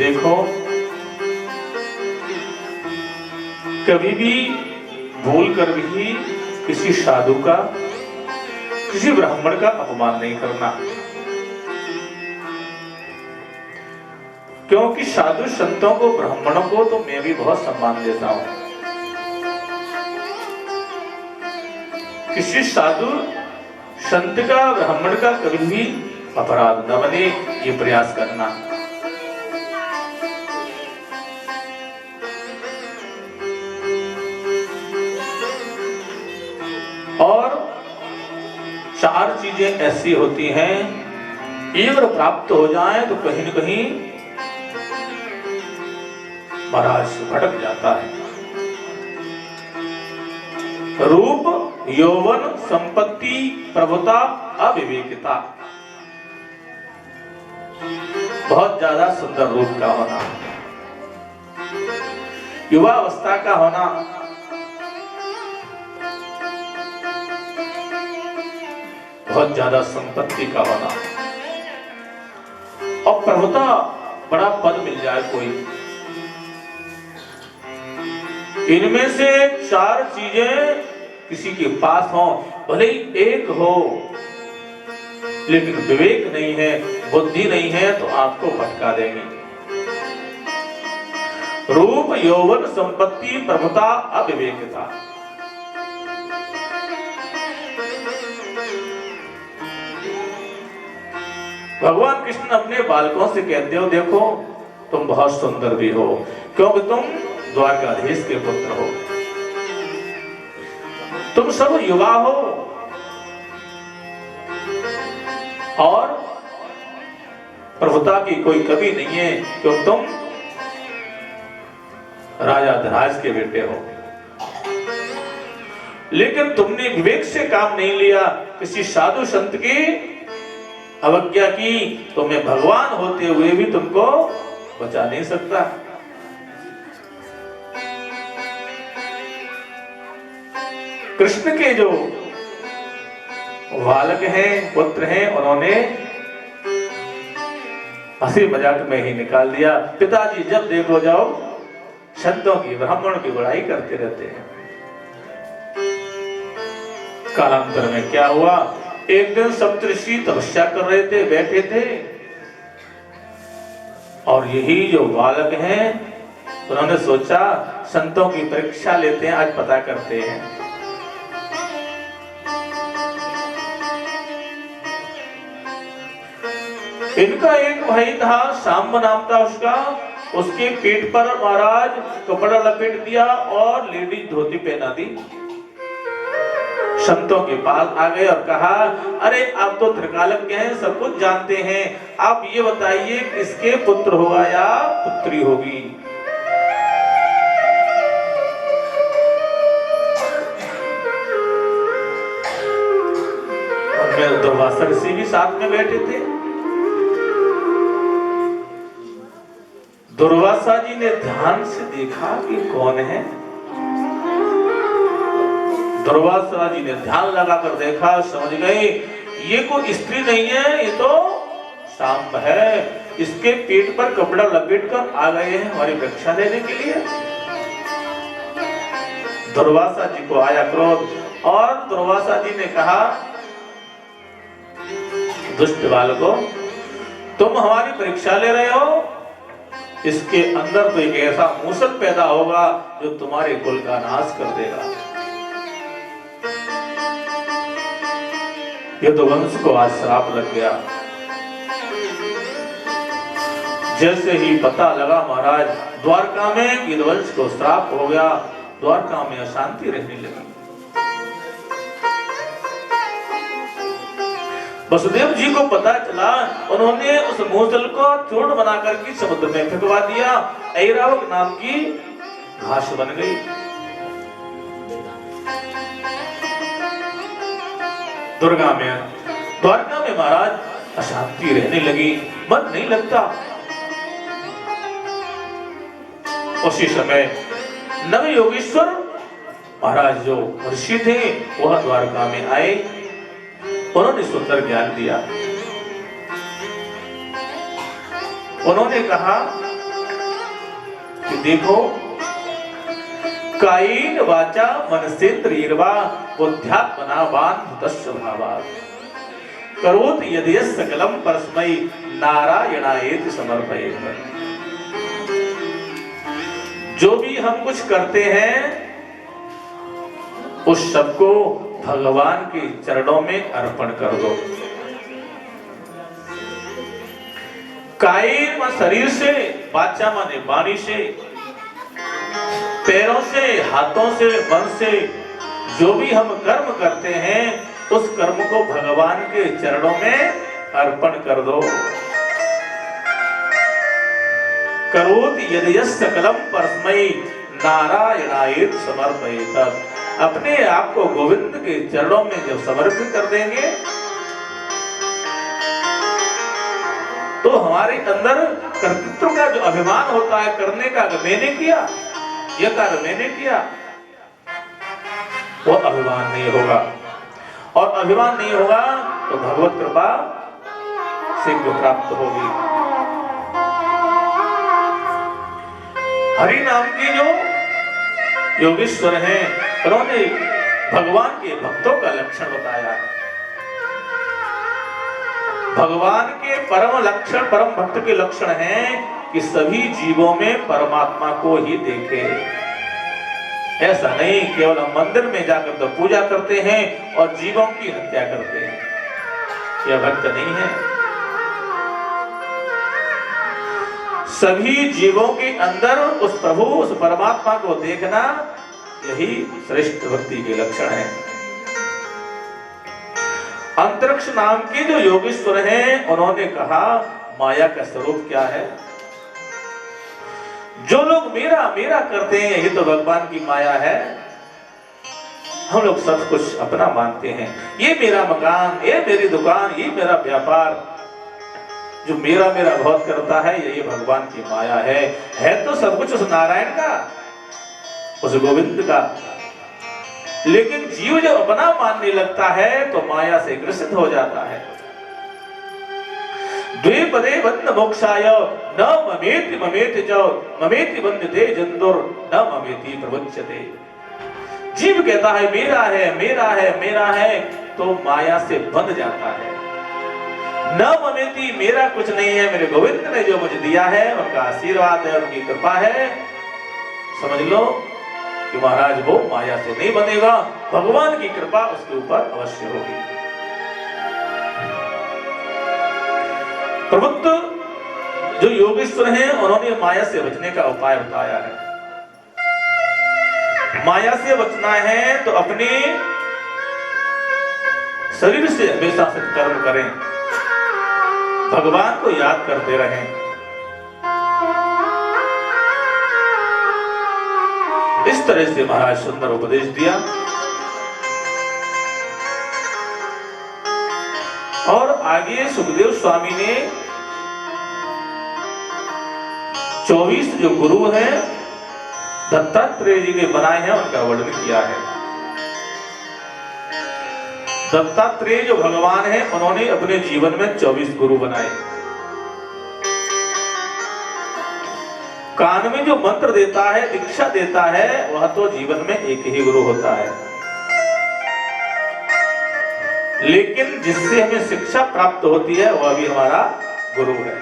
देखो, कभी भी भूल कर भी किसी साधु का, किसी ब्राह्मण का अपमान नहीं करना, क्योंकि साधु संतों को, ब्राह्मणों को तो मैं भी बहुत सम्मान देता हूं। किसी साधु संत का, ब्राह्मण का कभी भी अपराध न बने, ये प्रयास करना। और चार चीजें ऐसी होती हैं, एक बार प्राप्त हो जाए तो कहीं न कहीं महाराज भटक जाता है। रूप, यौवन, संपत्ति, प्रभुता, अविवेकिता। बहुत ज्यादा सुंदर रूप का होना, युवावस्था का होना, बहुत ज्यादा संपत्ति का होना, और प्रभुता, बड़ा पद मिल जाए कोई। इनमें से चार चीजें किसी के पास हो, भले ही एक हो, लेकिन विवेक नहीं है, बुद्धि नहीं है, तो आपको भटका देंगे। रूप, यौवन, संपत्ति, प्रभुता, अविवेकता। भगवान कृष्ण अपने बालकों से कहते हो, देखो तुम बहुत सुंदर भी हो, क्योंकि तुम द्वारकाधीश के पुत्र हो, तुम सब युवा हो, और प्रभुता की कोई कमी नहीं है, क्योंकि तुम राजा धनराज के बेटे हो। लेकिन तुमने विवेक से काम नहीं लिया, किसी साधु संत की अवज्ञा की, तो मैं भगवान होते हुए भी तुमको बचा नहीं सकता। कृष्ण के जो बालक हैं, पुत्र हैं, उन्होंने हंसी मजाक में ही निकाल दिया, पिताजी जब देखो जाओ संतों की, ब्राह्मणों की बड़ाई करते रहते हैं। कालांतर में क्या हुआ, एक दिन सप्तऋषि तपस्या कर रहे थे, बैठे थे, और यही जो बालक हैं, उन्होंने सोचा संतों की परीक्षा लेते हैं, आज पता करते हैं। इनका एक भाई था, सांब नाम था उसका, उसके पेट पर महाराज कपड़ा लपेट दिया और लेडीज धोती पहना दी। संतों के पास आ गए और कहा, अरे आप तो त्रिकालज्ञ हैं, सब कुछ जानते हैं, आप ये बताइए किसके पुत्र होगा या पुत्री होगी। उनमें दुर्वासा ऋषि भी साथ में बैठे थे। दुर्वासा जी ने ध्यान से देखा कि कौन है। दुर्वासा जी ने ध्यान लगाकर देखा, समझ गए ये कोई स्त्री नहीं है, ये तो सांब है। इसके पेट पर कपड़ा लपेट कर आ गए हैं हमारी रक्षा लेने के लिए। दुर्वासा जी को आया क्रोध, और दुर्वासा जी ने कहा, दुष्ट बालकों, तुम हमारी परीक्षा ले रहे हो, इसके अंदर तो एक ऐसा मूसल पैदा होगा जो तुम्हारे कुल का नाश कर देगा। यदुवंश को आज श्राप लग गया। जैसे ही पता लगा महाराज द्वारका में यदुवंश को श्राप हो गया, द्वारका में अशांति रहने लगी। वसुदेव जी को पता चला, उन्होंने उस मूसल को चूर्ण बनाकर के समुद्र में फेंकवा दिया। ऐरावत नाम की घास बन गई। द्वारका में महाराज अशांति रहने लगी, मन नहीं लगता। उसी समय नव योगेश्वर महाराज जो ऋषि थे वह द्वारका में आए, उन्होंने सुंदर ज्ञान दिया। उन्होंने कहा कि देखो कायेन वाचा मनसेन्द्रियर्वा बुद्ध्यात्मनावान भूतस्य भावात् करोत यदि सकलम परस्मै नारायणायेति समर्पयेत्। जो भी हम कुछ करते हैं उस सब को भगवान के चरणों में अर्पण कर दो। कायेन शरीर से, वाचा माने वाणी से, पैरों से, हाथों से, मन से जो भी हम कर्म करते हैं उस कर्म को भगवान के चरणों में अर्पण कर दो। करोति यदि सकलम परस्मै नारायणायेति समर्पयेत्। अपने आप को गोविंद के चरणों में जब समर्पित कर देंगे तो हमारे अंदर कर्तृत्व का जो अभिमान होता है करने का, मैंने किया, यह कार्य मैंने किया, वो अभिमान नहीं होगा। और अभिमान नहीं होगा तो भगवत कृपा शीघ्र प्राप्त होगी। हरि नाम के जो योगेश्वर हैं उन्होंने भगवान के भक्तों का लक्षण बताया है। भगवान के परम लक्षण, परम भक्त के लक्षण हैं कि सभी जीवों में परमात्मा को ही देखे। ऐसा नहीं केवल हम मंदिर में जाकर तो पूजा करते हैं और जीवों की हत्या करते हैं, यह भक्त नहीं है। सभी जीवों के अंदर उस प्रभु, उस परमात्मा को देखना, यही श्रेष्ठ भक्ति के लक्षण है। अंतरिक्ष नाम के जो योगेश्वर हैं उन्होंने कहा माया का स्वरूप क्या है। जो लोग मेरा मेरा करते हैं ये तो भगवान की माया है। हम लोग सब कुछ अपना मानते हैं, ये मेरा मकान, ये मेरी दुकान, ये मेरा व्यापार। जो मेरा मेरा बहुत करता है ये भगवान की माया है तो सब कुछ उस नारायण का, उस गोविंद का। लेकिन जीव जब अपना मानने लगता है तो माया से ग्रसित हो जाता है। द्विपदे बंध मोक्षाय न ममेति ममेति च ममेति बंधते जंतुर न ममेति प्रवच्यते। जीव कहता है मेरा है मेरा है मेरा है तो माया से बंध जाता है। न ममेति, मेरा कुछ नहीं है, मेरे गोविंद ने जो मुझे दिया है उनका आशीर्वाद है, उनकी कृपा है। समझ लो कि महाराज वो माया से नहीं बनेगा, भगवान की कृपा उसके ऊपर अवश्य होगी। प्रभुत्व जो योगेश्वर हैं उन्होंने माया से बचने का उपाय बताया है। माया से बचना है तो अपने शरीर से हमेशा सत्कर्म करें, भगवान को याद करते रहें। इस तरह से महाराज सुंदर उपदेश दिया। और आगे सुखदेव स्वामी ने 24 जो गुरु हैं दत्तात्रेय जी के बनाए हैं उनका वर्णन किया है। दत्तात्रेय जो भगवान हैं उन्होंने अपने जीवन में 24 गुरु बनाए। कान में जो मंत्र देता है, दीक्षा देता है, वह तो जीवन में एक ही गुरु होता है। लेकिन जिससे हमें शिक्षा प्राप्त होती है वह भी हमारा गुरु है।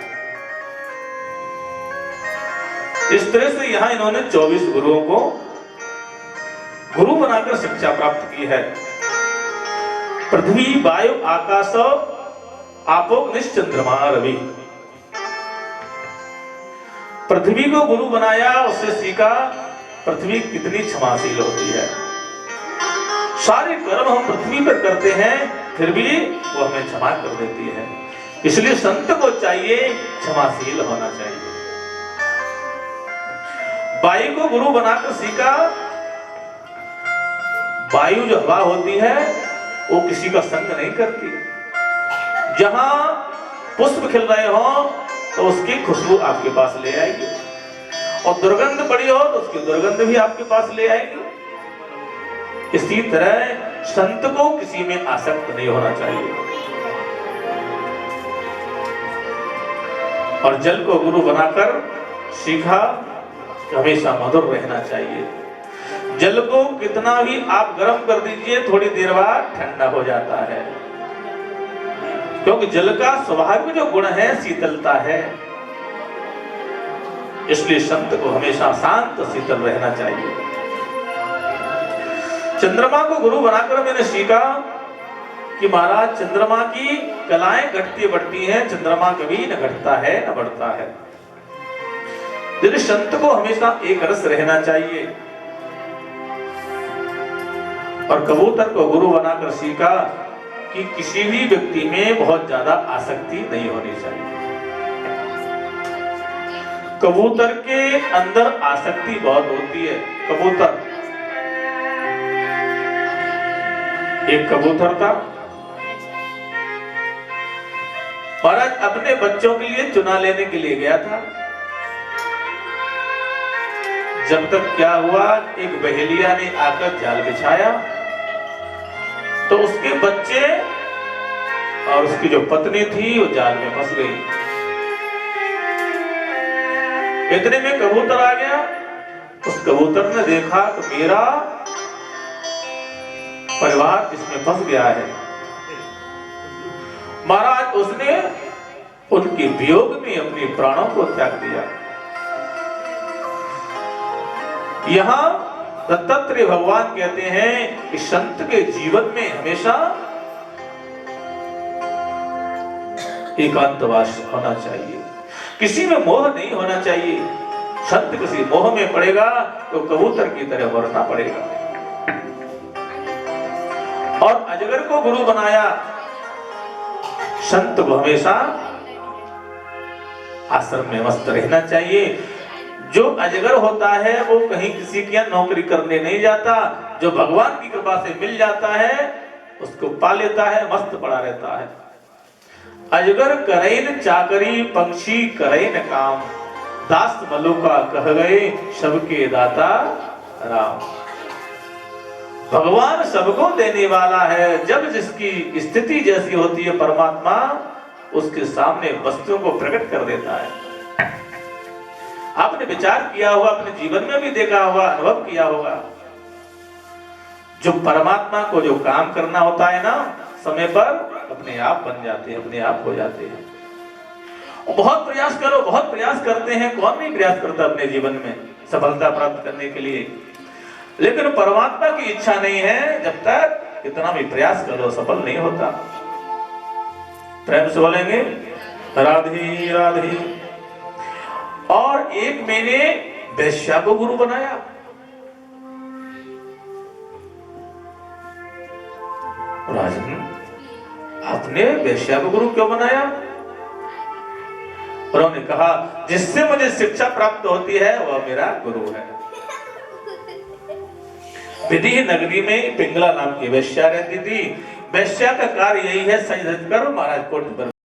इस तरह से यहां इन्होंने 24 गुरुओं को गुरु बनाकर शिक्षा प्राप्त की है। पृथ्वी वायु आकाश आपोग्निश्च चंद्रमा रवि। पृथ्वी को गुरु बनाया, उससे सीखा पृथ्वी कितनी क्षमाशील होती है। सारे कर्म हम पृथ्वी पर करते हैं फिर भी वो हमें क्षमा कर देती है। इसलिए संत को चाहिए क्षमाशील होना चाहिए। वायु को गुरु बनाकर सीखा, वायु जो हवा होती है वो किसी का संग नहीं करती। जहां पुष्प खिल रहे हो तो उसकी खुशबू आपके पास ले आएगी, और दुर्गंध पड़ी हो तो उसकी दुर्गंध भी आपके पास ले आएगी। इसी तरह संत को किसी में आसक्त नहीं होना चाहिए। और जल को गुरु बनाकर सीखा हमेशा मधुर रहना चाहिए। जल को कितना भी आप गर्म कर दीजिए, थोड़ी देर बाद ठंडा हो जाता है, क्योंकि जल का स्वाभाविक जो गुण है शीतलता है। इसलिए संत को हमेशा शांत शीतल रहना चाहिए। चंद्रमा को गुरु बनाकर मैंने सीखा कि महाराज चंद्रमा की कलाएं घटती बढ़ती हैं, चंद्रमा कभी न घटता है न बढ़ता है। यदि संत को हमेशा एक रस रहना चाहिए। और कबूतर को गुरु बनाकर सीखा कि किसी भी व्यक्ति में बहुत ज्यादा आसक्ति नहीं होनी चाहिए। कबूतर के अंदर आसक्ति बहुत होती है। कबूतर, एक कबूतर था, महाराज अपने बच्चों के लिए चुना लेने के लिए गया था। जब तक क्या हुआ, एक बहेलिया ने आकर जाल बिछाया तो उसके बच्चे और उसकी जो पत्नी थी वो जाल में फंस गई। इतने में कबूतर आ गया। उस कबूतर ने देखा कि मेरा परिवार इसमें फंस गया है। महाराज उसने उनके वियोग में अपने प्राणों को त्याग दिया। यहां दत्तात्रेय भगवान कहते हैं कि संत के जीवन में हमेशा एकांतवास होना चाहिए, किसी में मोह नहीं होना चाहिए। संत किसी मोह में पड़ेगा तो कबूतर की तरह मरना पड़ेगा। और अजगर को गुरु बनाया। संत को हमेशा आश्रम में मस्त रहना चाहिए। जो अजगर होता है वो कहीं किसी की नौकरी करने नहीं जाता, जो भगवान की कृपा से मिल जाता है उसको पा लेता है, मस्त पड़ा रहता है। अजगर करैन चाकरी, पंक्षी करैन काम, दास मलुका कह गए सबके दाता राम। भगवान सबको देने वाला है। जब जिसकी स्थिति जैसी होती है परमात्मा उसके सामने वस्तुओं को प्रकट कर देता है। आपने विचार किया होगा, अपने जीवन में भी देखा होगा, अनुभव किया होगा, जो परमात्मा को जो काम करना होता है ना, समय पर अपने आप बन जाते हैं, अपने आप हो जाते हैं। बहुत प्रयास करो, बहुत प्रयास करते हैं, कौन नहीं प्रयास करता अपने जीवन में सफलता प्राप्त करने के लिए, लेकिन परमात्मा की इच्छा नहीं है, जब तक कितना भी प्रयास करो सफल नहीं होता। प्रेम से बोलेंगे राधे राधे। और एक मैंने वैश्या को गुरु बनाया। राजन, आपने वैश्या को गुरु क्यों बनाया? उन्होंने कहा जिससे मुझे शिक्षा प्राप्त होती है वह मेरा गुरु है। विधि नगरी में पिंगला नाम की वैश्या रहती थी। वैश्या का कार्य यही है, सज धज कर महाराज कोट पर